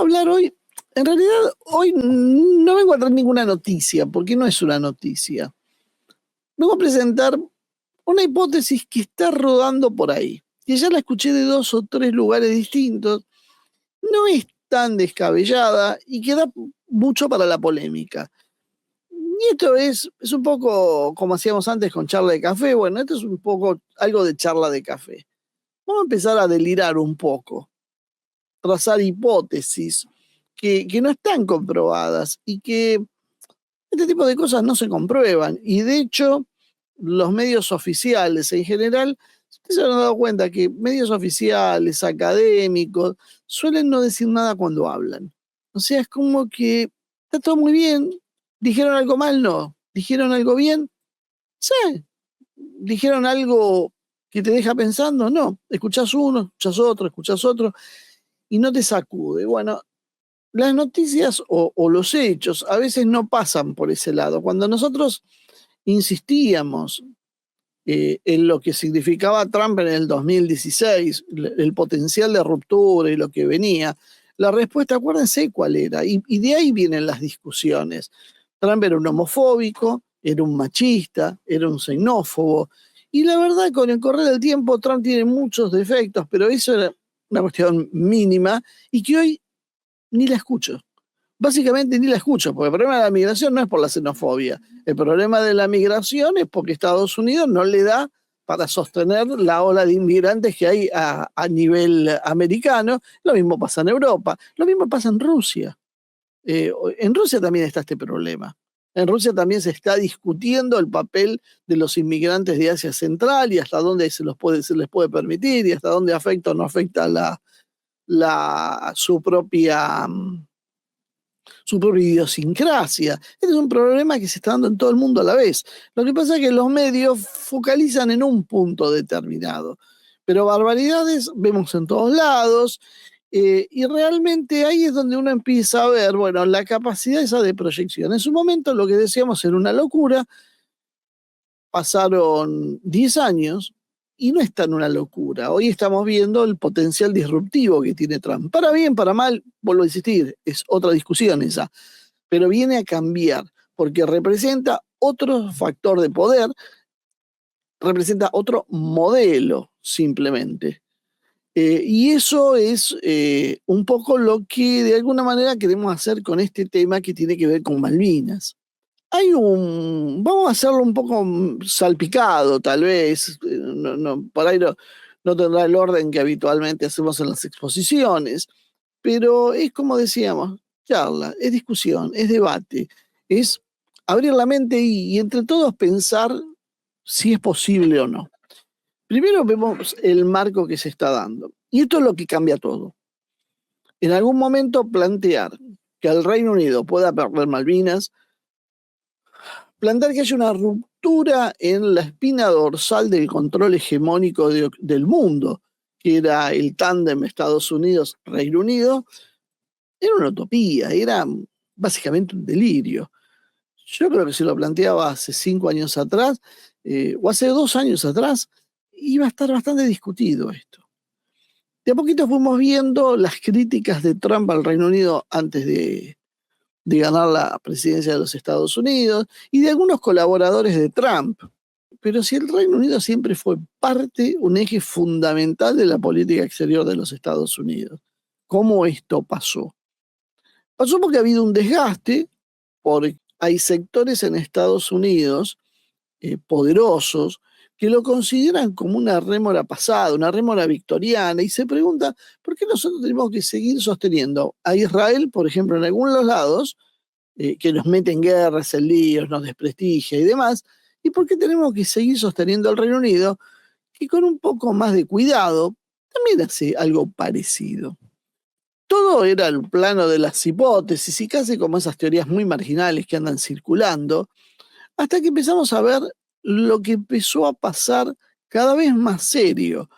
hablar hoy, en realidad hoy no vengo a traer ninguna noticia, porque no es una noticia. Vengo a presentar una hipótesis que está rodando por ahí, que ya la escuché de 2 o 3 lugares distintos, no es tan descabellada y que da mucho para la polémica. Y esto es un poco como hacíamos antes con charla de café, bueno, esto es un poco algo de charla de café. Vamos a empezar a delirar un poco, trazar hipótesis que no están comprobadas y que este tipo de cosas no se comprueban. Y de hecho, los medios oficiales en general, ustedes se han dado cuenta que medios oficiales, académicos, suelen no decir nada cuando hablan. O sea, es como que está todo muy bien. ¿Dijeron algo mal? No. ¿Dijeron algo bien? Sí. ¿Dijeron algo que te deja pensando? No. Escuchás uno, escuchás otro, y no te sacude. Bueno, las noticias o los hechos a veces no pasan por ese lado. Cuando nosotros insistíamos en lo que significaba Trump en el 2016, el potencial de ruptura y lo que venía, la respuesta, acuérdense cuál era, y de ahí vienen las discusiones. Trump era un homofóbico, era un machista, era un xenófobo, y la verdad, con el correr del tiempo, Trump tiene muchos defectos, pero eso era una cuestión mínima, y que hoy ni la escucho. Básicamente ni la escucho, porque el problema de la migración no es por la xenofobia. El problema de la migración es porque Estados Unidos no le da para sostener la ola de inmigrantes que hay a nivel americano. Lo mismo pasa en Europa, lo mismo pasa en Rusia. En Rusia también está este problema. En Rusia también se está discutiendo el papel de los inmigrantes de Asia Central y hasta dónde se les puede permitir y hasta dónde afecta o no afecta su propia idiosincrasia. Este es un problema que se está dando en todo el mundo a la vez. Lo que pasa es que los medios focalizan en un punto determinado, pero barbaridades vemos en todos lados, y realmente ahí es donde uno empieza a ver, bueno, la capacidad esa de proyección. En su momento lo que decíamos era una locura, pasaron 10 años y no es tan una locura. Hoy estamos viendo el potencial disruptivo que tiene Trump. Para bien, para mal, vuelvo a insistir, es otra discusión esa, pero viene a cambiar porque representa otro factor de poder, representa otro modelo simplemente. Y eso es un poco lo que de alguna manera queremos hacer con este tema que tiene que ver con Malvinas. Vamos a hacerlo un poco salpicado, tal vez, por ahí no tendrá el orden que habitualmente hacemos en las exposiciones, pero es como decíamos, charla, es discusión, es debate, es abrir la mente y entre todos pensar si es posible o no. Primero vemos el marco que se está dando, y esto es lo que cambia todo. En algún momento plantear que el Reino Unido pueda perder Malvinas, plantear que haya una ruptura en la espina dorsal del control hegemónico del mundo, que era el tándem Estados Unidos-Reino Unido, era una utopía, era básicamente un delirio. Yo creo que si lo planteaba hace 5 años atrás, o hace 2 años atrás, iba a estar bastante discutido esto. De a poquito fuimos viendo las críticas de Trump al Reino Unido antes de ganar la presidencia de los Estados Unidos y de algunos colaboradores de Trump. Pero si el Reino Unido siempre fue parte, un eje fundamental de la política exterior de los Estados Unidos. ¿Cómo esto pasó? Pasó porque ha habido un desgaste, porque hay sectores en Estados Unidos poderosos que lo consideran como una rémora pasada, una rémora victoriana, y se pregunta, ¿por qué nosotros tenemos que seguir sosteniendo a Israel, por ejemplo, en algunos lados, que nos mete en guerras, en líos, nos desprestigia y demás, y por qué tenemos que seguir sosteniendo al Reino Unido, que con un poco más de cuidado también hace algo parecido? Todo era el plano de las hipótesis y casi como esas teorías muy marginales que andan circulando, hasta que empezamos a ver lo que empezó a pasar cada vez más serio.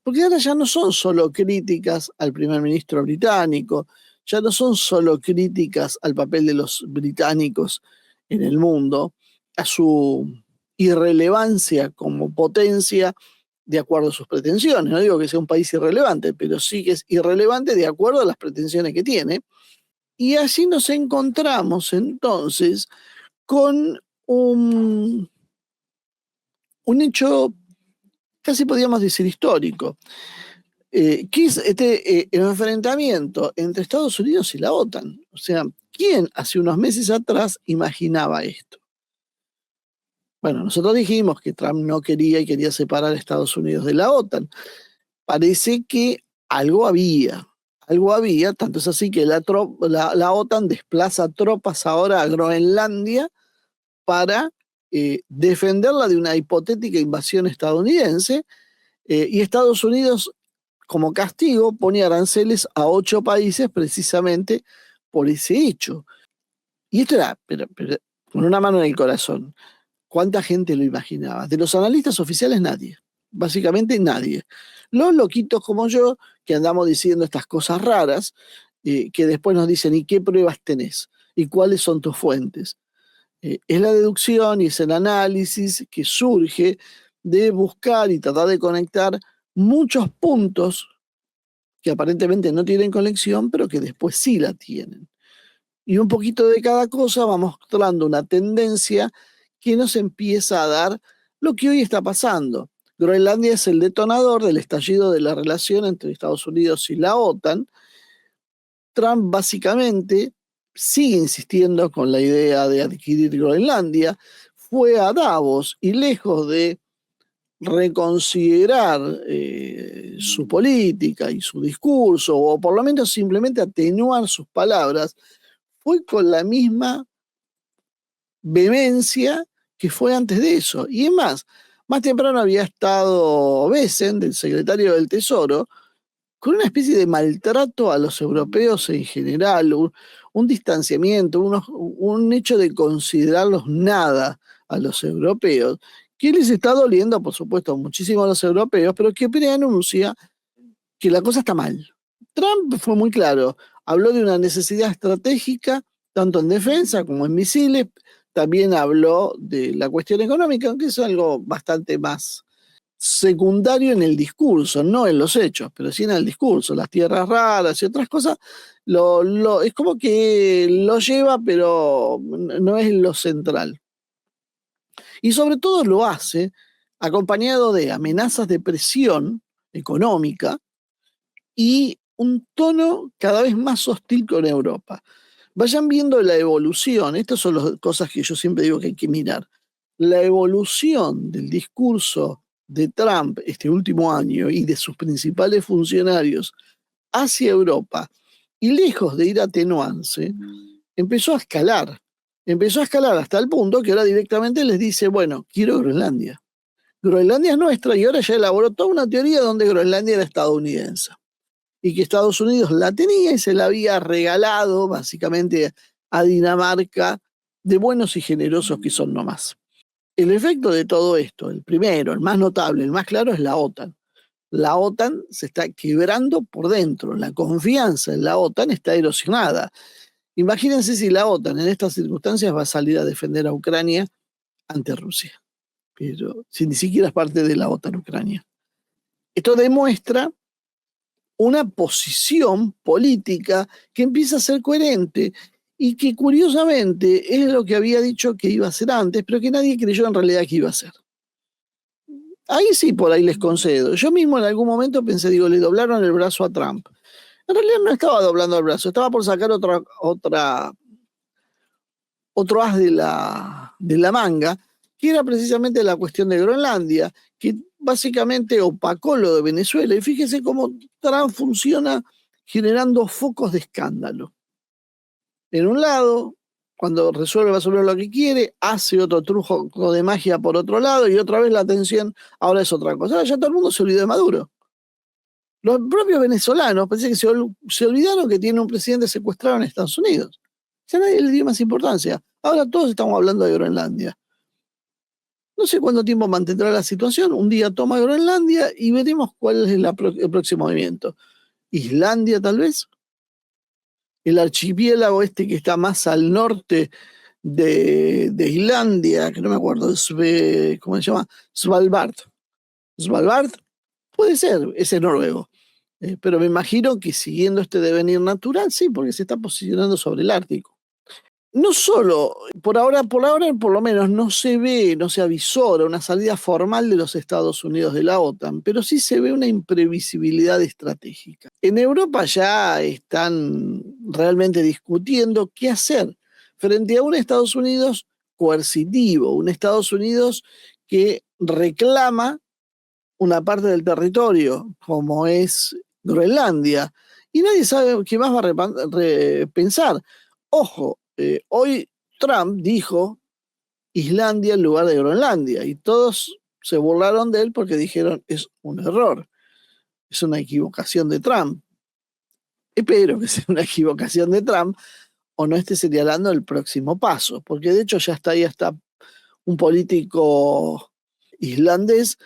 Porque ahora ya no son solo críticas al primer ministro británico, ya no son solo críticas al papel de los británicos en el mundo, a su irrelevancia como potencia de acuerdo a sus pretensiones. No digo que sea un país irrelevante, pero sí que es irrelevante de acuerdo a las pretensiones que tiene. Y allí nos encontramos entonces con un hecho, casi podríamos decir histórico, que es el enfrentamiento entre Estados Unidos y la OTAN. O sea, ¿quién hace unos meses atrás imaginaba esto? Bueno, nosotros dijimos que Trump no quería y quería separar a Estados Unidos de la OTAN. Parece que algo había, tanto es así que la OTAN desplaza tropas ahora a Groenlandia para defenderla de una hipotética invasión estadounidense, y Estados Unidos, como castigo, pone aranceles a 8 países precisamente por ese hecho. Y esto era, pero con una mano en el corazón. ¿Cuánta gente lo imaginaba? De los analistas oficiales, nadie. Básicamente nadie. Los loquitos como yo, que andamos diciendo estas cosas raras, que después nos dicen, ¿y qué pruebas tenés? ¿Y cuáles son tus fuentes? Es la deducción y es el análisis que surge de buscar y tratar de conectar muchos puntos que aparentemente no tienen conexión, pero que después sí la tienen. Y un poquito de cada cosa va mostrando una tendencia que nos empieza a dar lo que hoy está pasando. Groenlandia es el detonador del estallido de la relación entre Estados Unidos y la OTAN. Trump básicamente sigue insistiendo con la idea de adquirir Groenlandia. Fue a Davos y lejos de reconsiderar su política y su discurso, o por lo menos simplemente atenuar sus palabras, fue con la misma vehemencia que fue antes de eso. Y es más temprano había estado Bessent, el secretario del Tesoro, con una especie de maltrato a los europeos en general, un distanciamiento, un hecho de considerarlos nada a los europeos, que les está doliendo, por supuesto, muchísimo a los europeos, pero que preanuncia que la cosa está mal. Trump fue muy claro, habló de una necesidad estratégica, tanto en defensa como en misiles, también habló de la cuestión económica, aunque es algo bastante más secundario en el discurso, no en los hechos, pero sí en el discurso, las tierras raras y otras cosas, es como que lo lleva, pero no es lo central. Y sobre todo lo hace acompañado de amenazas de presión económica y un tono cada vez más hostil con Europa. Vayan viendo la evolución, estas son las cosas que yo siempre digo que hay que mirar. La evolución del discurso de Trump este último año y de sus principales funcionarios hacia Europa, y lejos de ir atenuándose, empezó a escalar. Empezó a escalar hasta el punto que ahora directamente les dice, bueno, quiero Groenlandia. Groenlandia es nuestra, y ahora ya elaboró toda una teoría donde Groenlandia era estadounidense y que Estados Unidos la tenía y se la había regalado básicamente a Dinamarca, de buenos y generosos que son nomás. El efecto de todo esto, el primero, el más notable, el más claro, es la OTAN. La OTAN se está quebrando por dentro, la confianza en la OTAN está erosionada. Imagínense si la OTAN en estas circunstancias va a salir a defender a Ucrania ante Rusia, pero si ni siquiera es parte de la OTAN Ucrania. Esto demuestra una posición política que empieza a ser coherente y que curiosamente es lo que había dicho que iba a hacer antes, pero que nadie creyó en realidad que iba a hacer. Ahí sí, por ahí les concedo. Yo mismo en algún momento pensé, digo, le doblaron el brazo a Trump. En realidad no estaba doblando el brazo, estaba por sacar otro as de la manga, que era precisamente la cuestión de Groenlandia, que básicamente opacó lo de Venezuela. Y fíjese cómo Trump funciona generando focos de escándalo. En un lado, cuando resuelve más o menos lo que quiere, hace otro truco de magia por otro lado, y otra vez la atención ahora es otra cosa. Ahora ya todo el mundo se olvidó de Maduro. Los propios venezolanos parece que se olvidaron que tiene un presidente secuestrado en Estados Unidos. Ya nadie le dio más importancia. Ahora todos estamos hablando de Groenlandia. No sé cuánto tiempo mantendrá la situación. Un día toma Groenlandia y veremos cuál es el próximo movimiento. Islandia, tal vez. El archipiélago este que está más al norte de Islandia, que no me acuerdo, ¿cómo se llama? Svalbard. Svalbard puede ser, ese es noruego. Pero me imagino que siguiendo este devenir natural, sí, porque se está posicionando sobre el Ártico. No solo, por ahora por lo menos no se ve, no se avisora una salida formal de los Estados Unidos de la OTAN, pero sí se ve una imprevisibilidad estratégica. En Europa ya están realmente discutiendo qué hacer frente a un Estados Unidos coercitivo, un Estados Unidos que reclama una parte del territorio, como es Groenlandia, y nadie sabe qué más va a repensar. Ojo, hoy Trump dijo Islandia en lugar de Groenlandia, y todos se burlaron de él porque dijeron es un error, es una equivocación de Trump. Espero que sea una equivocación de Trump o no esté señalando el próximo paso, porque de hecho ya está ahí hasta un político islandés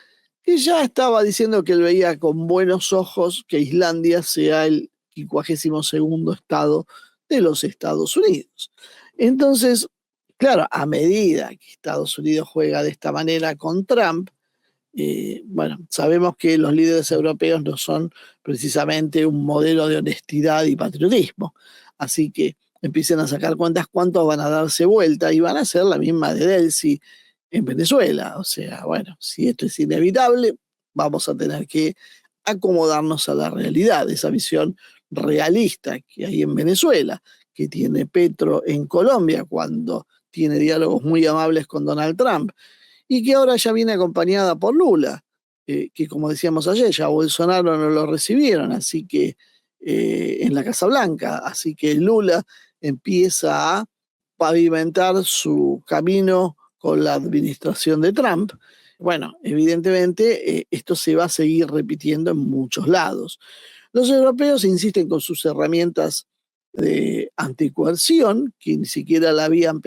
que ya estaba diciendo que él veía con buenos ojos que Islandia sea el 52º estado de los Estados Unidos. Entonces, claro, a medida que Estados Unidos juega de esta manera con Trump, bueno, sabemos que los líderes europeos no son precisamente un modelo de honestidad y patriotismo, así que empiecen a sacar cuentas cuántos van a darse vuelta y van a ser la misma de Delcy en Venezuela. O sea, bueno, si esto es inevitable, vamos a tener que acomodarnos a la realidad, esa visión realista que hay en Venezuela, que tiene Petro en Colombia cuando tiene diálogos muy amables con Donald Trump y que ahora ya viene acompañada por Lula, que como decíamos ayer, ya Bolsonaro no lo recibieron, así que en la Casa Blanca, así que Lula empieza a pavimentar su camino con la administración de Trump. Bueno, evidentemente esto se va a seguir repitiendo en muchos lados. Los europeos insisten con sus herramientas de anticoerción, que ni siquiera la habían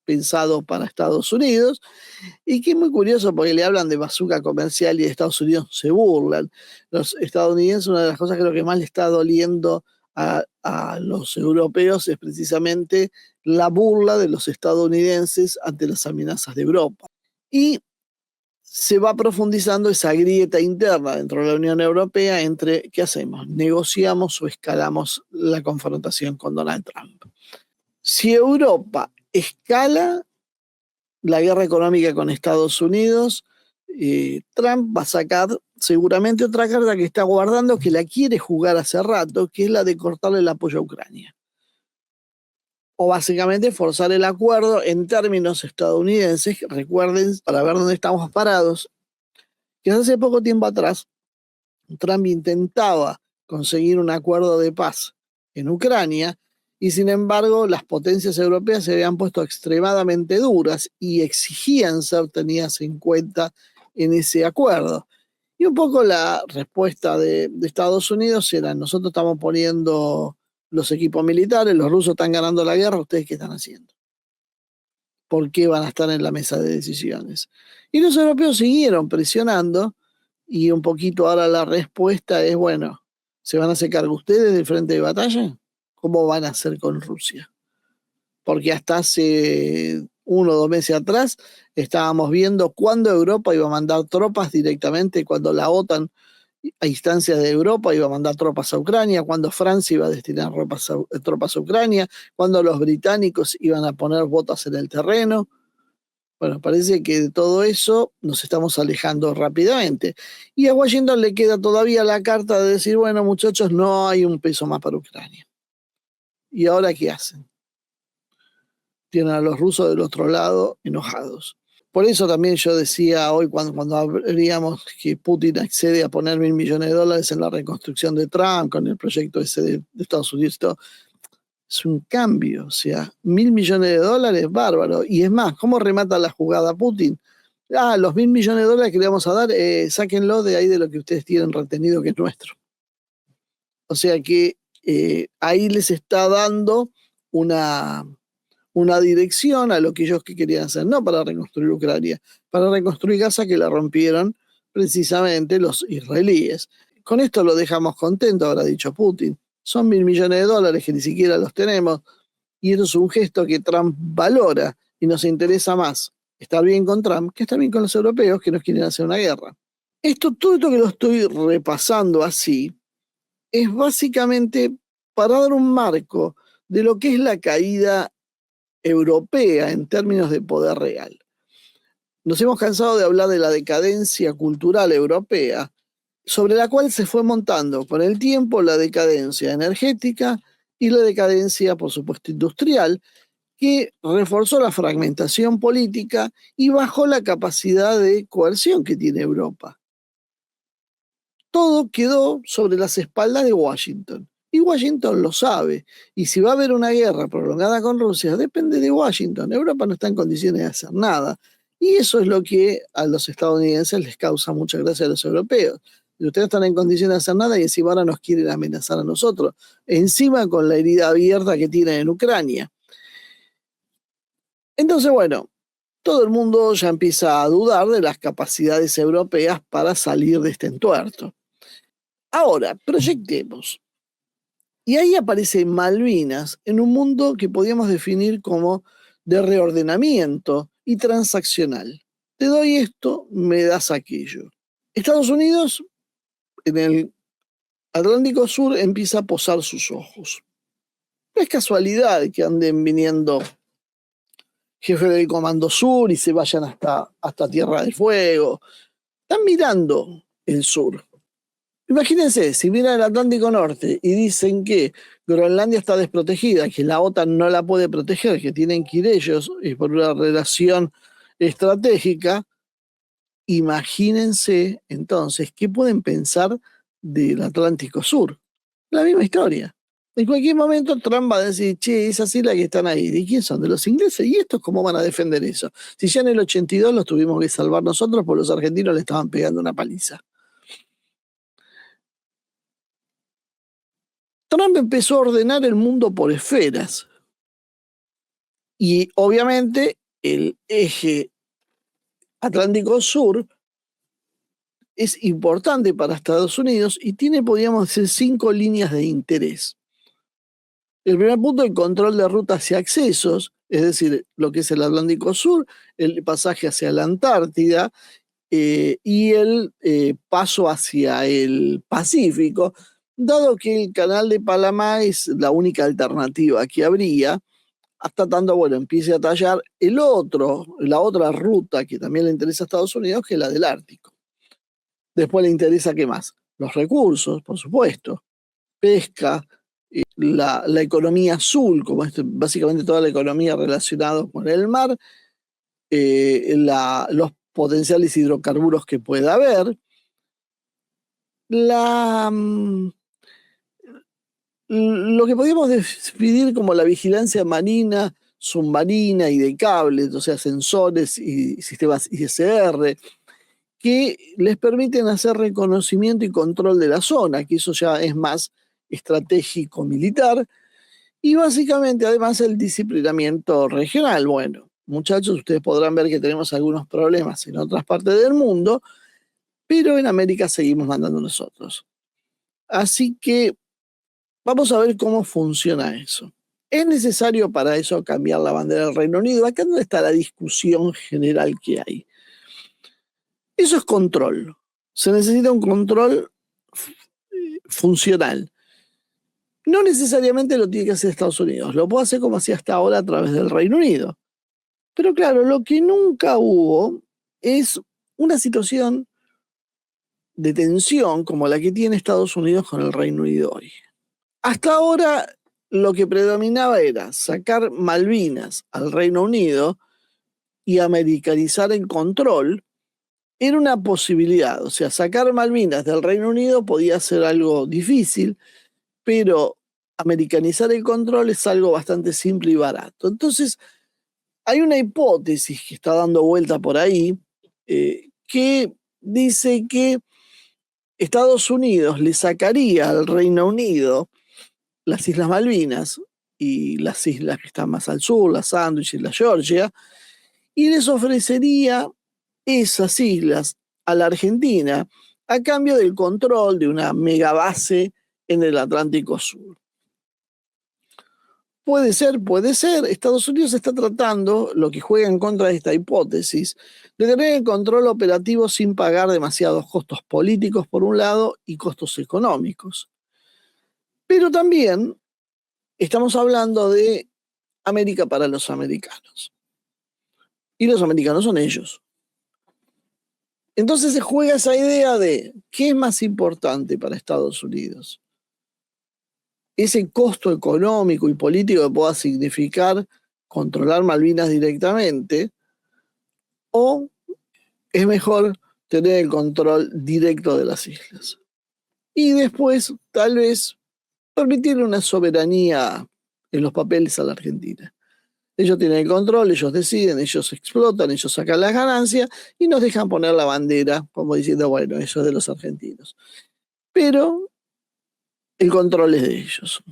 pensado para Estados Unidos, y que es muy curioso porque le hablan de bazooka comercial y de Estados Unidos se burlan. Los estadounidenses, una de las cosas que creo que más le está doliendo a los europeos es precisamente la burla de los estadounidenses ante las amenazas de Europa. Y se va profundizando esa grieta interna dentro de la Unión Europea entre ¿qué hacemos? ¿Negociamos o escalamos la confrontación con Donald Trump? Si Europa escala la guerra económica con Estados Unidos, Trump va a sacar seguramente otra carta que está guardando, que la quiere jugar hace rato, que es la de cortarle el apoyo a Ucrania. O básicamente forzar el acuerdo en términos estadounidenses. Recuerden, para ver dónde estamos parados, que hace poco tiempo atrás Trump intentaba conseguir un acuerdo de paz en Ucrania y sin embargo las potencias europeas se habían puesto extremadamente duras y exigían ser tenidas en cuenta en ese acuerdo. Y un poco la respuesta de Estados Unidos era, nosotros estamos poniendo los equipos militares, los rusos están ganando la guerra, ¿ustedes qué están haciendo? ¿Por qué van a estar en la mesa de decisiones? Y los europeos siguieron presionando y un poquito ahora la respuesta es, bueno, ¿se van a hacer cargo ustedes del frente de batalla? ¿Cómo van a hacer con Rusia? Porque hasta hace 1 o 2 meses atrás estábamos viendo cuándo Europa iba a mandar tropas directamente, cuando la OTAN a instancias de Europa iba a mandar tropas a Ucrania, cuando Francia iba a destinar tropas a Ucrania, cuando los británicos iban a poner botas en el terreno. Bueno, parece que de todo eso nos estamos alejando rápidamente. Y a Washington le queda todavía la carta de decir, bueno, muchachos, no hay un peso más para Ucrania. ¿Y ahora qué hacen? Tienen a los rusos del otro lado enojados. Por eso también yo decía hoy cuando habríamos que Putin accede a poner $1.000.000.000 en la reconstrucción de Trump con el proyecto ese de Estados Unidos, todo, es un cambio, o sea, $1.000.000.000, bárbaro. Y es más, ¿cómo remata la jugada Putin? Ah, los $1.000.000.000 que le vamos a dar, sáquenlo de ahí de lo que ustedes tienen retenido que es nuestro. O sea que ahí les está dando una dirección a lo que ellos que querían hacer, no para reconstruir Ucrania, para reconstruir Gaza que la rompieron precisamente los israelíes. Con esto lo dejamos contento, habrá dicho Putin. Son $1.000.000.000 que ni siquiera los tenemos y eso es un gesto que Trump valora y nos interesa más estar bien con Trump que estar bien con los europeos que nos quieren hacer una guerra. Todo esto que lo estoy repasando así, es básicamente para dar un marco de lo que es la caída europea en términos de poder real. Nos hemos cansado de hablar de la decadencia cultural europea, sobre la cual se fue montando con el tiempo la decadencia energética y la decadencia, por supuesto, industrial, que reforzó la fragmentación política y bajó la capacidad de coerción que tiene Europa. Todo quedó sobre las espaldas de Washington. Y Washington lo sabe. Y si va a haber una guerra prolongada con Rusia, depende de Washington. Europa no está en condiciones de hacer nada. Y eso es lo que a los estadounidenses les causa mucha gracia a los europeos. Y ustedes están en condiciones de hacer nada y encima ahora nos quieren amenazar a nosotros. Encima con la herida abierta que tienen en Ucrania. Entonces, bueno, todo el mundo ya empieza a dudar de las capacidades europeas para salir de este entuerto. Ahora, proyectemos. Y ahí aparece Malvinas en un mundo que podríamos definir como de reordenamiento y transaccional. Te doy esto, me das aquello. Estados Unidos, en el Atlántico Sur, empieza a posar sus ojos. No es casualidad que anden viniendo jefes del Comando Sur y se vayan hasta Tierra del Fuego. Están mirando el sur. Imagínense, si miran el Atlántico Norte y dicen que Groenlandia está desprotegida, que la OTAN no la puede proteger, que tienen que ir ellos y por una relación estratégica, imagínense entonces qué pueden pensar del Atlántico Sur. La misma historia. En cualquier momento Trump va a decir, che, esas islas que están ahí, ¿de quién son? ¿De los ingleses? ¿Y estos cómo van a defender eso? Si ya en el 82 los tuvimos que salvar nosotros, porque los argentinos le estaban pegando una paliza. Trump empezó a ordenar el mundo por esferas. Y obviamente el eje Atlántico Sur es importante para Estados Unidos y tiene, podríamos decir, 5 líneas de interés. El primer punto, el control de rutas y accesos, es decir, lo que es el Atlántico Sur, el pasaje hacia la Antártida y el paso hacia el Pacífico, dado que el canal de Panamá es la única alternativa que habría, hasta tanto, bueno, empiece a tallar la otra ruta que también le interesa a Estados Unidos, que es la del Ártico. Después le interesa, ¿qué más? Los recursos, por supuesto, pesca, la economía azul, como es básicamente toda la economía relacionada con el mar, los potenciales hidrocarburos que pueda haber, lo que podríamos definir como la vigilancia marina, submarina y de cables, o sea, sensores y sistemas ISR, que les permiten hacer reconocimiento y control de la zona, que eso ya es más estratégico militar, y básicamente además el disciplinamiento regional. Bueno, muchachos, ustedes podrán ver que tenemos algunos problemas en otras partes del mundo, pero en América seguimos mandando nosotros. Así que vamos a ver cómo funciona eso. ¿Es necesario para eso cambiar la bandera del Reino Unido? Acá es donde está la discusión general que hay. Eso es control. Se necesita un control funcional. No necesariamente lo tiene que hacer Estados Unidos. Lo puede hacer como hacía hasta ahora a través del Reino Unido. Pero claro, lo que nunca hubo es una situación de tensión como la que tiene Estados Unidos con el Reino Unido hoy. Hasta ahora lo que predominaba era sacar Malvinas al Reino Unido y americanizar el control. Era una posibilidad, o sea, sacar Malvinas del Reino Unido podía ser algo difícil, pero americanizar el control es algo bastante simple y barato. Entonces, hay una hipótesis que está dando vuelta por ahí que dice que Estados Unidos le sacaría al Reino Unido las Islas Malvinas y las islas que están más al sur, las Sandwich y la Georgia, y les ofrecería esas islas a la Argentina a cambio del control de una megabase en el Atlántico Sur. Puede ser, puede ser. Estados Unidos está tratando, lo que juega en contra de esta hipótesis, de tener el control operativo sin pagar demasiados costos políticos por un lado y costos económicos. Pero también estamos hablando de América para los americanos. Y los americanos son ellos. Entonces se juega esa idea de qué es más importante para Estados Unidos. Ese costo económico y político que pueda significar controlar Malvinas directamente, o es mejor tener el control directo de las islas. Y después, tal vez, permitirle una soberanía en los papeles a la Argentina. Ellos tienen el control, ellos deciden, ellos explotan, ellos sacan las ganancias y nos dejan poner la bandera, como diciendo, bueno, eso es de los argentinos. Pero el control es de ellos.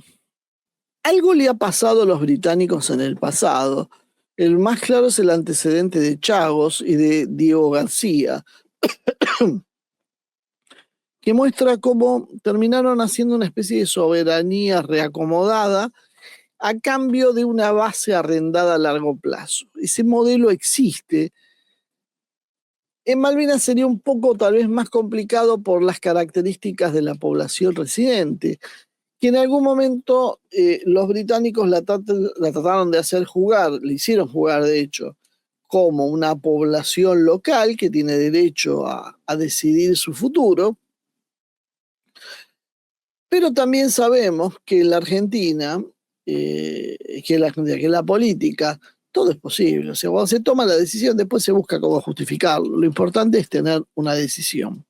Algo le ha pasado a los británicos en el pasado. El más claro es el antecedente de Chagos y de Diego García, que muestra cómo terminaron haciendo una especie de soberanía reacomodada a cambio de una base arrendada a largo plazo. Ese modelo existe. En Malvinas sería un poco tal vez más complicado por las características de la población residente, que en algún momento los británicos la trataron de hacer jugar, le hicieron jugar de hecho, como una población local que tiene derecho a decidir su futuro, pero también sabemos que en la Argentina, que en la política, todo es posible. O sea, cuando se toma la decisión, después se busca cómo justificarlo. Lo importante es tener una decisión.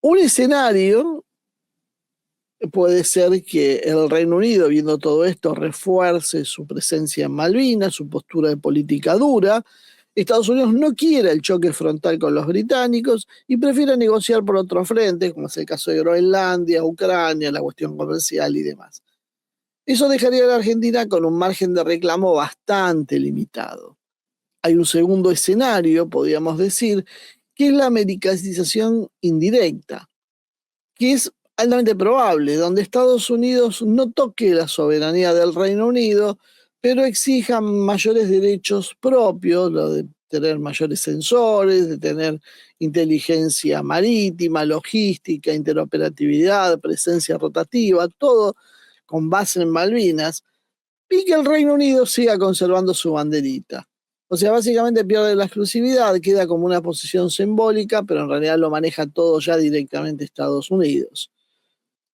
Un escenario puede ser que el Reino Unido, viendo todo esto, refuerce su presencia en Malvinas, su postura de política dura. Estados Unidos no quiere el choque frontal con los británicos y prefiere negociar por otros frentes, como es el caso de Groenlandia, Ucrania, la cuestión comercial y demás. Eso dejaría a la Argentina con un margen de reclamo bastante limitado. Hay un segundo escenario, podríamos decir, que es la americanización indirecta, que es altamente probable, donde Estados Unidos no toque la soberanía del Reino Unido, pero exija mayores derechos propios, lo de tener mayores sensores, de tener inteligencia marítima, logística, interoperatividad, presencia rotativa, todo con base en Malvinas, y que el Reino Unido siga conservando su banderita. O sea, básicamente pierde la exclusividad, queda como una posición simbólica, pero en realidad lo maneja todo ya directamente Estados Unidos.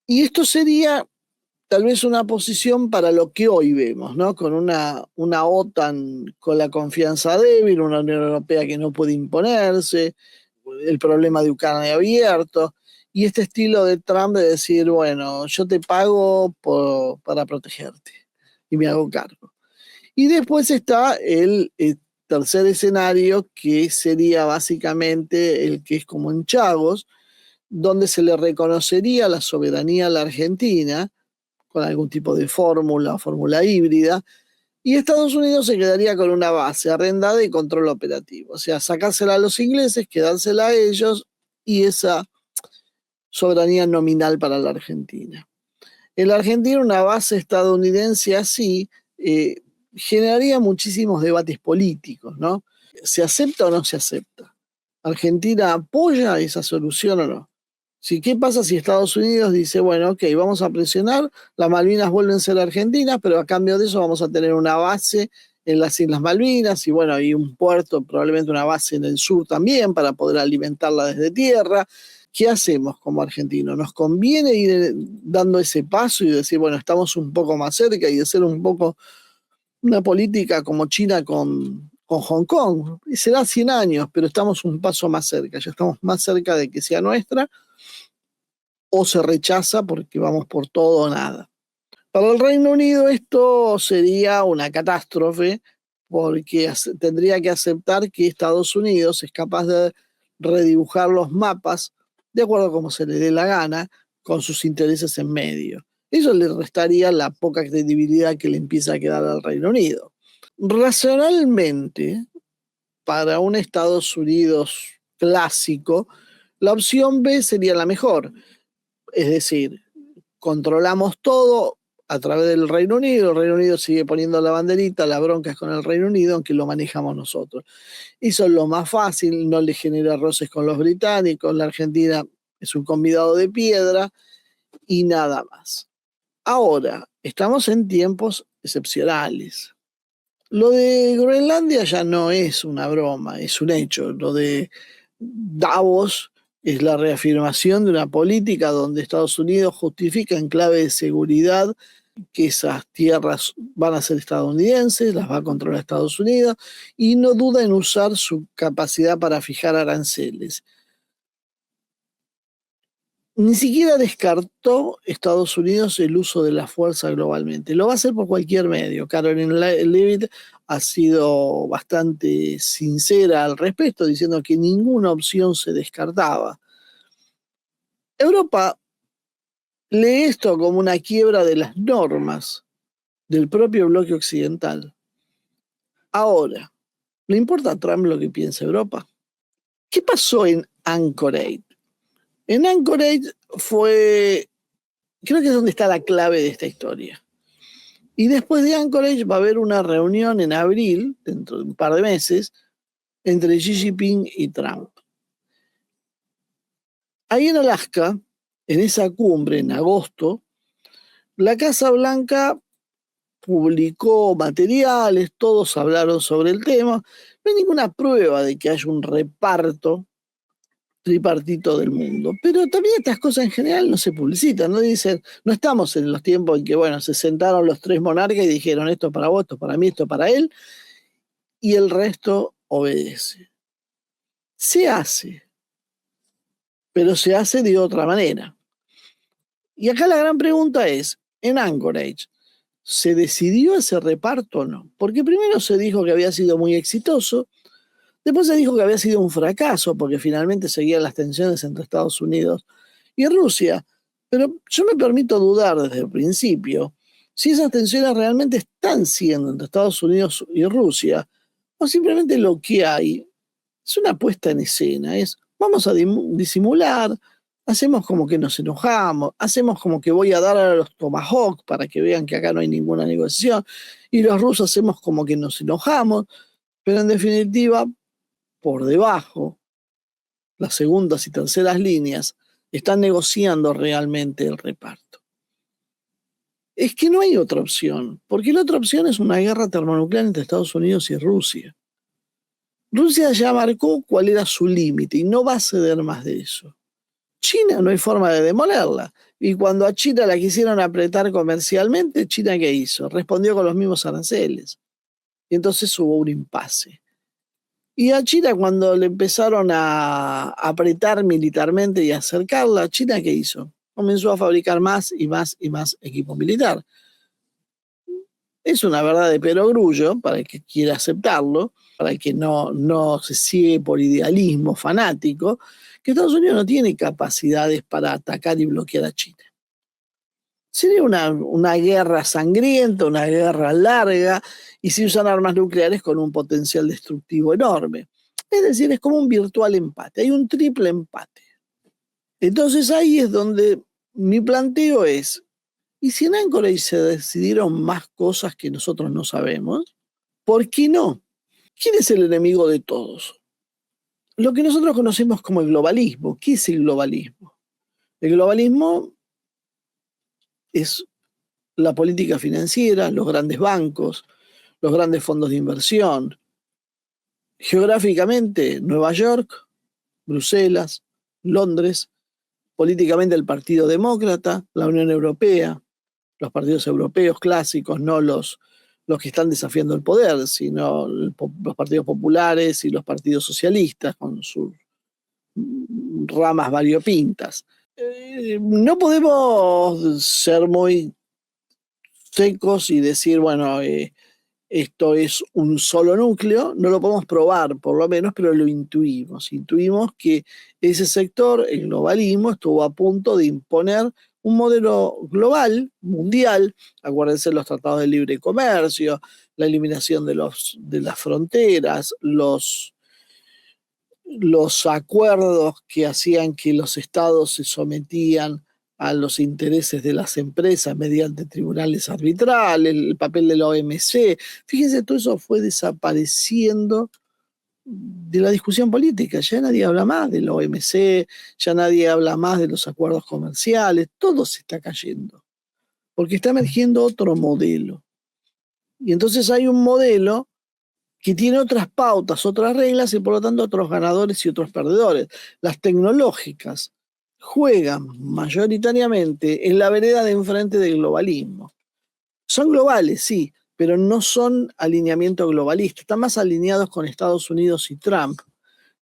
Y esto sería tal vez una posición para lo que hoy vemos, ¿no? Con una OTAN con la confianza débil, una Unión Europea que no puede imponerse, el problema de Ucrania abierto, y este estilo de Trump de decir, bueno, yo te pago para protegerte y me hago cargo. Y después está el tercer escenario, que sería básicamente el que es como en Chagos, donde se le reconocería la soberanía a la Argentina con algún tipo de fórmula o fórmula híbrida, y Estados Unidos se quedaría con una base arrendada y control operativo. O sea, sacársela a los ingleses, quedársela a ellos y esa soberanía nominal para la Argentina. En la Argentina, una base estadounidense así generaría muchísimos debates políticos, ¿no? ¿Se acepta o no se acepta? ¿Argentina apoya esa solución o no? Sí, ¿qué pasa si Estados Unidos dice, bueno, ok, vamos a presionar, las Malvinas vuelven a ser argentinas, pero a cambio de eso vamos a tener una base en las Islas Malvinas y bueno, y un puerto, probablemente una base en el sur también para poder alimentarla desde tierra? ¿Qué hacemos como argentinos? ¿Nos conviene ir dando ese paso y decir, bueno, estamos un poco más cerca y hacer un poco una política como China con Hong Kong? Y será 100 años, pero estamos un paso más cerca, ya estamos más cerca de que sea nuestra, o se rechaza porque vamos por todo o nada. Para el Reino Unido esto sería una catástrofe porque tendría que aceptar que Estados Unidos es capaz de redibujar los mapas de acuerdo a como se le dé la gana, con sus intereses en medio. Eso le restaría la poca credibilidad que le empieza a quedar al Reino Unido. Racionalmente, para un Estados Unidos clásico, la opción B sería la mejor. Es decir, controlamos todo a través del Reino Unido, el Reino Unido sigue poniendo la banderita, la bronca es con el Reino Unido, aunque lo manejamos nosotros. Eso es lo más fácil, no le genera roces con los británicos, la Argentina es un convidado de piedra y nada más. Ahora, estamos en tiempos excepcionales. Lo de Groenlandia ya no es una broma, es un hecho. Lo de Davos es la reafirmación de una política donde Estados Unidos justifica en clave de seguridad que esas tierras van a ser estadounidenses, las va a controlar Estados Unidos y no duda en usar su capacidad para fijar aranceles. Ni siquiera descartó Estados Unidos el uso de la fuerza globalmente. Lo va a hacer por cualquier medio. Caroline Leavitt ha sido bastante sincera al respecto, diciendo que ninguna opción se descartaba. Europa lee esto como una quiebra de las normas del propio bloque occidental. Ahora, ¿le importa a Trump lo que piensa Europa? ¿Qué pasó en Anchorage? En Anchorage creo que es donde está la clave de esta historia. Y después de Anchorage va a haber una reunión en abril, dentro de un par de meses, entre Xi Jinping y Trump. Ahí en Alaska, en esa cumbre, en agosto, la Casa Blanca publicó materiales, todos hablaron sobre el tema. No hay ninguna prueba de que haya un reparto tripartito del mundo. Pero también estas cosas en general no se publicitan, no dicen, no estamos en los tiempos en que, bueno, se sentaron los tres monarcas y dijeron esto para vos, esto para mí, esto para él, y el resto obedece. Se hace, pero se hace de otra manera. Y acá la gran pregunta es, en Anchorage, ¿se decidió ese reparto o no? Porque primero se dijo que había sido muy exitoso, después se dijo que había sido un fracaso, porque finalmente seguían las tensiones entre Estados Unidos y Rusia. Pero yo me permito dudar desde el principio si esas tensiones realmente están siendo entre Estados Unidos y Rusia, o simplemente lo que hay es una puesta en escena, es vamos a disimular, hacemos como que nos enojamos, hacemos como que voy a dar a los Tomahawk para que vean que acá no hay ninguna negociación, y los rusos hacemos como que nos enojamos, pero en definitiva, por debajo, las segundas y terceras líneas están negociando realmente el reparto. Es que no hay otra opción, porque la otra opción es una guerra termonuclear entre Estados Unidos y Rusia. Rusia ya marcó cuál era su límite y no va a ceder más de eso. China no hay forma de demolerla. Y cuando a China la quisieron apretar comercialmente, ¿China qué hizo? Respondió con los mismos aranceles. Y entonces hubo un impasse. Y a China cuando le empezaron a apretar militarmente y a acercarla, ¿China qué hizo? Comenzó a fabricar más y más y más equipo militar. Es una verdad de perogrullo, para el que quiera aceptarlo, para el que no se sigue por idealismo fanático, que Estados Unidos no tiene capacidades para atacar y bloquear a China. Sería una guerra sangrienta, una guerra larga, y se usan armas nucleares con un potencial destructivo enorme. Es decir, es como un virtual empate, hay un triple empate. Entonces ahí es donde mi planteo es, ¿y si en Anchorage se decidieron más cosas que nosotros no sabemos? ¿Por qué no? ¿Quién es el enemigo de todos? Lo que nosotros conocemos como el globalismo. ¿Qué es el globalismo? El globalismo es la política financiera, los grandes bancos, los grandes fondos de inversión. Geográficamente, Nueva York, Bruselas, Londres, políticamente el Partido Demócrata, la Unión Europea, los partidos europeos clásicos, no los que están desafiando el poder, sino los partidos populares y los partidos socialistas con sus ramas variopintas. No podemos ser muy secos y decir, bueno, esto es un solo núcleo, no lo podemos probar por lo menos, pero lo intuimos. Intuimos que ese sector, el globalismo, estuvo a punto de imponer un modelo global, mundial, acuérdense los tratados de libre comercio, la eliminación de las fronteras, los acuerdos que hacían que los estados se sometían a los intereses de las empresas mediante tribunales arbitrales, el papel de la OMC. Fíjense, todo eso fue desapareciendo de la discusión política. Ya nadie habla más de la OMC, ya nadie habla más de los acuerdos comerciales, todo se está cayendo, porque está emergiendo otro modelo. Y entonces hay un modelo que tiene otras pautas, otras reglas y por lo tanto otros ganadores y otros perdedores. Las tecnológicas juegan mayoritariamente en la vereda de enfrente del globalismo. Son globales, sí, pero no son alineamiento globalista. Están más alineados con Estados Unidos y Trump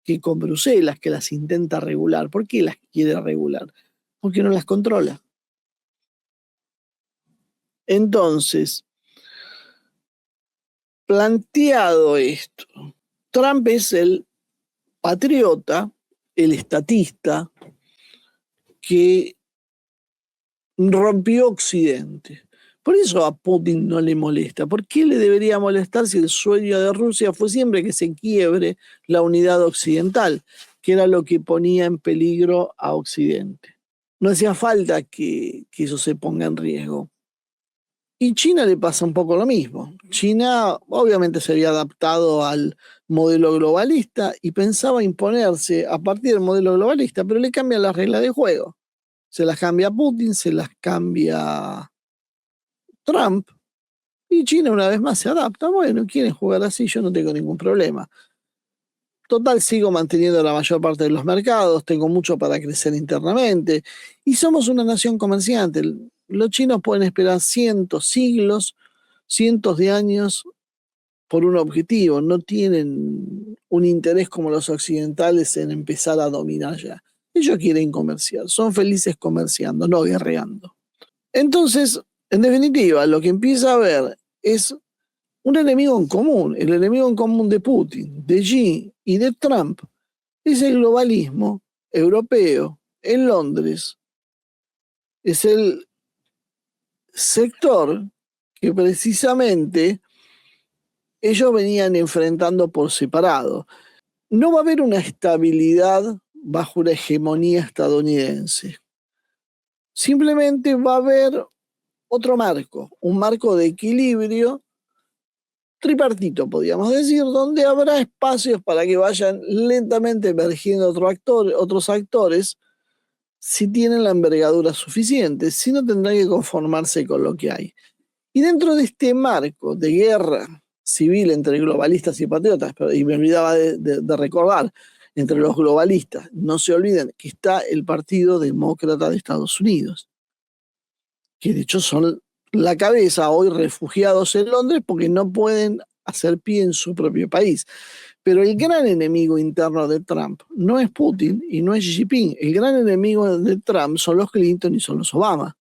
que con Bruselas, que las intenta regular. ¿Por qué las quiere regular? Porque no las controla. Entonces, planteado esto, Trump es el patriota, el estatista, que rompió Occidente. Por eso a Putin no le molesta. ¿Por qué le debería molestar si el sueño de Rusia fue siempre que se quiebre la unidad occidental, que era lo que ponía en peligro a Occidente? No hacía falta que eso se ponga en riesgo. Y China le pasa un poco lo mismo. China obviamente se había adaptado al modelo globalista y pensaba imponerse a partir del modelo globalista, pero le cambian las reglas de juego. Se las cambia Putin, se las cambia Trump, y China una vez más se adapta. Bueno, quieren jugar así, yo no tengo ningún problema. Total, sigo manteniendo la mayor parte de los mercados, tengo mucho para crecer internamente, y somos una nación comerciante. Los chinos pueden esperar siglos, cientos de años por un objetivo, no tienen un interés como los occidentales en empezar a dominar ya. Ellos quieren comerciar, son felices comerciando, no guerreando. Entonces, en definitiva, lo que empieza a haber es un enemigo en común. El enemigo en común de Putin, de Xi y de Trump es el globalismo europeo en Londres. Es el sector que precisamente ellos venían enfrentando por separado. No va a haber una estabilidad bajo una hegemonía estadounidense. Simplemente va a haber otro marco, un marco de equilibrio tripartito, podríamos decir, donde habrá espacios para que vayan lentamente emergiendo otros actores si tienen la envergadura suficiente, si no tendrán que conformarse con lo que hay. Y dentro de este marco de guerra civil entre globalistas y patriotas, y me olvidaba de recordar, entre los globalistas, no se olviden que está el Partido Demócrata de Estados Unidos, que de hecho son la cabeza hoy refugiados en Londres porque no pueden hacer pie en su propio país. Pero el gran enemigo interno de Trump no es Putin y no es Xi Jinping. El gran enemigo de Trump son los Clinton y son los Obama.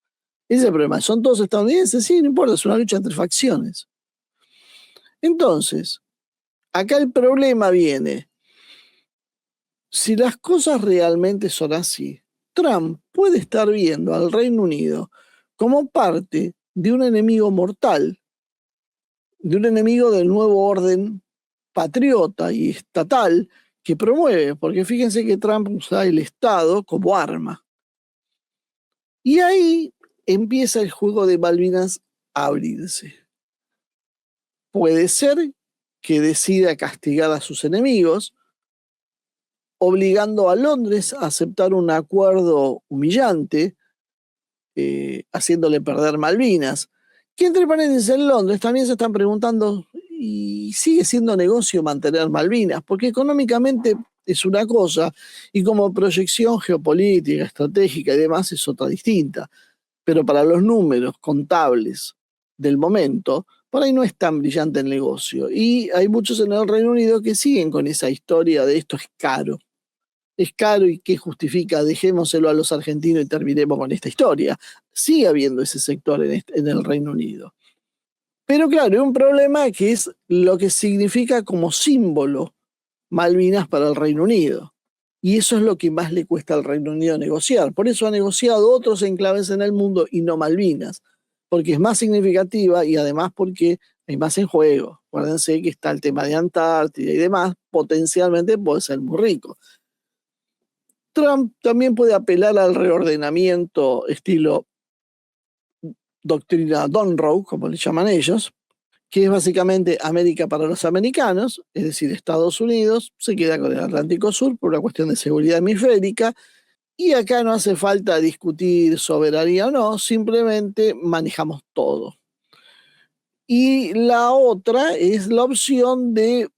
Ese es el problema. ¿Son todos estadounidenses? Sí, no importa, es una lucha entre facciones. Entonces, acá el problema viene. Si las cosas realmente son así, Trump puede estar viendo al Reino Unido como parte de un enemigo mortal, de un enemigo del nuevo orden patriota y estatal que promueve, porque fíjense que Trump usa el Estado como arma. Y ahí empieza el juego de Malvinas a abrirse. Puede ser que decida castigar a sus enemigos, obligando a Londres a aceptar un acuerdo humillante, haciéndole perder Malvinas, que entre paréntesis en Londres también se están preguntando, ¿y sigue siendo negocio mantener Malvinas? Porque económicamente es una cosa y como proyección geopolítica, estratégica y demás es otra distinta. Pero para los números contables del momento, por ahí no es tan brillante el negocio. Y hay muchos en el Reino Unido que siguen con esa historia de esto es caro. Es caro y ¿qué justifica? Dejémoselo a los argentinos y terminemos con esta historia. Sigue habiendo ese sector en el Reino Unido. Pero claro, hay un problema que es lo que significa como símbolo Malvinas para el Reino Unido. Y eso es lo que más le cuesta al Reino Unido negociar. Por eso ha negociado otros enclaves en el mundo y no Malvinas. Porque es más significativa y además porque hay más en juego. Acuérdense que está el tema de Antártida y demás. Potencialmente puede ser muy rico. Trump también puede apelar al reordenamiento estilo doctrina Monroe, como le llaman ellos, que es básicamente América para los americanos, es decir, Estados Unidos se queda con el Atlántico Sur por una cuestión de seguridad hemisférica, y acá no hace falta discutir soberanía o no, simplemente manejamos todo. Y la otra es la opción de,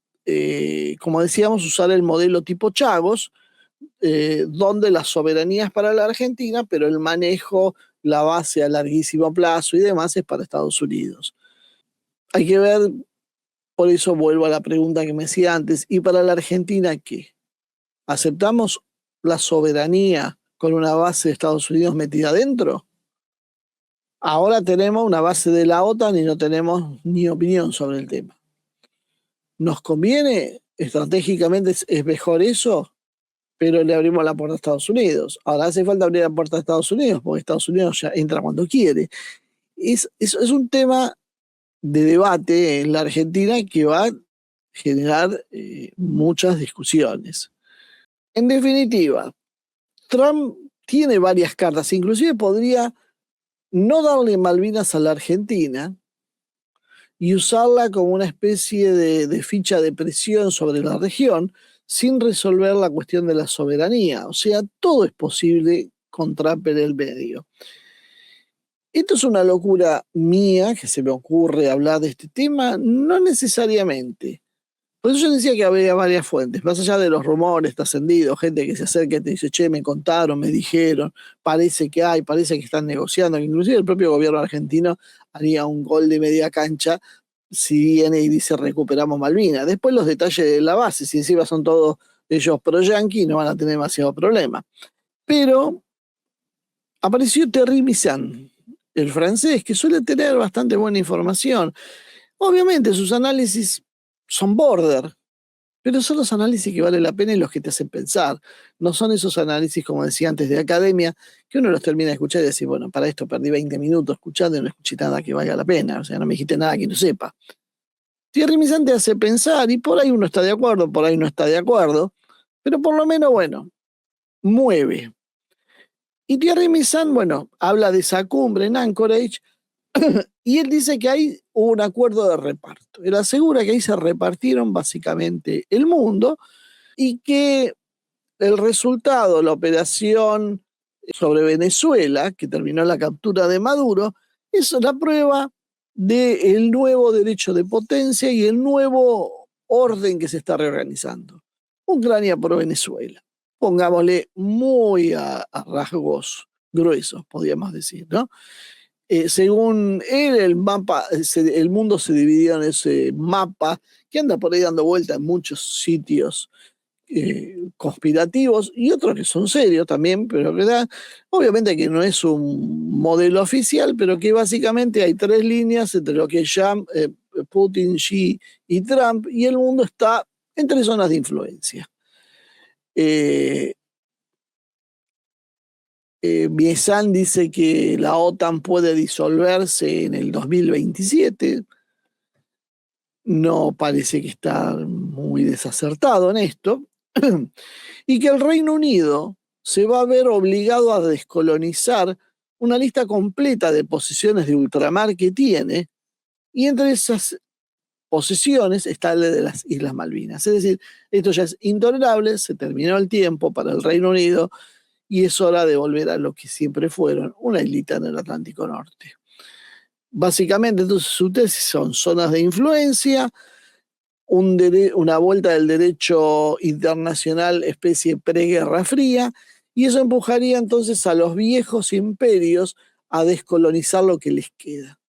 como decíamos, usar el modelo tipo Chagos, donde la soberanía es para la Argentina, pero el manejo, la base a larguísimo plazo y demás es para Estados Unidos. Hay que ver, por eso vuelvo a la pregunta que me hacía antes, ¿y para la Argentina qué? ¿Aceptamos la soberanía con una base de Estados Unidos metida adentro? Ahora tenemos una base de la OTAN y no tenemos ni opinión sobre el tema. ¿Nos conviene? Estratégicamente es mejor eso, pero le abrimos la puerta a Estados Unidos. Ahora hace falta abrir la puerta a Estados Unidos, porque Estados Unidos ya entra cuando quiere. Es un tema de debate en la Argentina que va a generar muchas discusiones. En definitiva, Trump tiene varias cartas, inclusive podría no darle Malvinas a la Argentina y usarla como una especie de ficha de presión sobre la región sin resolver la cuestión de la soberanía. O sea, todo es posible con Trump en el medio. Esto es una locura mía que se me ocurre hablar de este tema, no necesariamente. Por eso yo decía que había varias fuentes, más allá de los rumores trascendidos, gente que se acerca y te dice, che, me contaron, me dijeron, parece que hay, parece que están negociando, que inclusive el propio gobierno argentino haría un gol de media cancha si viene y dice recuperamos Malvinas. Después los detalles de la base, si encima son todos ellos pro-yanqui, no van a tener demasiado problema. Pero apareció Thierry Missan, el francés, que suele tener bastante buena información. Obviamente sus análisis son border, pero son los análisis que vale la pena y los que te hacen pensar. No son esos análisis, como decía antes, de academia, que uno los termina de escuchar y decir, bueno, para esto perdí 20 minutos escuchando y no escuché nada que valga la pena. O sea, no me dijiste nada que no sepa. Thierry Missan te hace pensar y por ahí uno está de acuerdo, por ahí no está de acuerdo, pero por lo menos, bueno, mueve. Y Thierry Missan, bueno, habla de esa cumbre en Anchorage y él dice que ahí hubo un acuerdo de reparto. Él asegura que ahí se repartieron básicamente el mundo y que el resultado, la operación sobre Venezuela, que terminó en la captura de Maduro, es la prueba del nuevo derecho de potencia y el nuevo orden que se está reorganizando. Ucrania por Venezuela. Pongámosle muy a rasgos gruesos, podríamos decir, ¿no? Según él, el mundo se dividió en ese mapa que anda por ahí dando vuelta en muchos sitios conspirativos y otros que son serios también, pero que obviamente que no es un modelo oficial, pero que básicamente hay tres líneas entre lo que es Putin, Xi y Trump, y el mundo está en tres zonas de influencia. Missan dice que la OTAN puede disolverse en el 2027. No parece que está muy desacertado en esto. Y que el Reino Unido se va a ver obligado a descolonizar una lista completa de posesiones de ultramar que tiene, y entre esas posesiones está la de las Islas Malvinas. Es decir, esto ya es intolerable, se terminó el tiempo para el Reino Unido y es hora de volver a lo que siempre fueron, una islita en el Atlántico Norte. Básicamente, entonces, su tesis son zonas de influencia, una vuelta del derecho internacional especie preguerra fría, y eso empujaría entonces a los viejos imperios a descolonizar lo que les queda.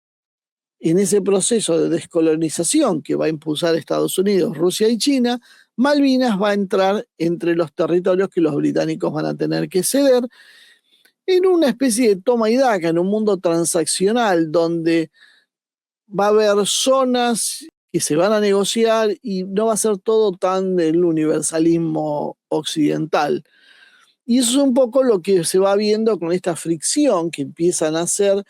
En ese proceso de descolonización que va a impulsar Estados Unidos, Rusia y China, Malvinas va a entrar entre los territorios que los británicos van a tener que ceder en una especie de toma y daca, en un mundo transaccional donde va a haber zonas que se van a negociar y no va a ser todo tan del universalismo occidental. Y eso es un poco lo que se va viendo con esta fricción que empiezan a hacer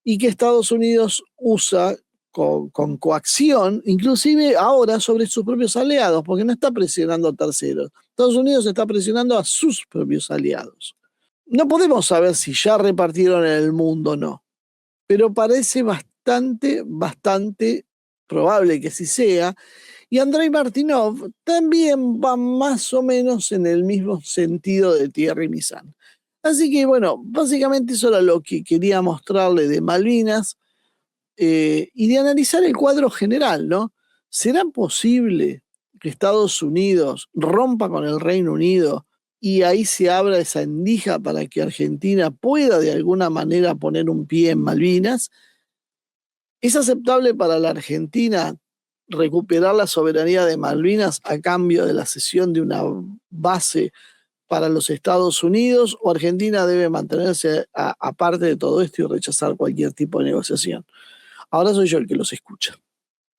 y que Estados Unidos usa con coacción, inclusive ahora sobre sus propios aliados, porque no está presionando a terceros. Estados Unidos está presionando a sus propios aliados. No podemos saber si ya repartieron en el mundo o no, pero parece bastante probable que así sea. Y Andrei Martynov también va más o menos en el mismo sentido de Thierry Misán. Así que bueno, básicamente eso era lo que quería mostrarle de Malvinas y de analizar el cuadro general, ¿no? ¿Será posible que Estados Unidos rompa con el Reino Unido y ahí se abra esa endija para que Argentina pueda de alguna manera poner un pie en Malvinas? ¿Es aceptable para la Argentina recuperar la soberanía de Malvinas a cambio de la cesión de una base para los Estados Unidos, o Argentina debe mantenerse aparte de todo esto y rechazar cualquier tipo de negociación? Ahora soy yo el que los escucha.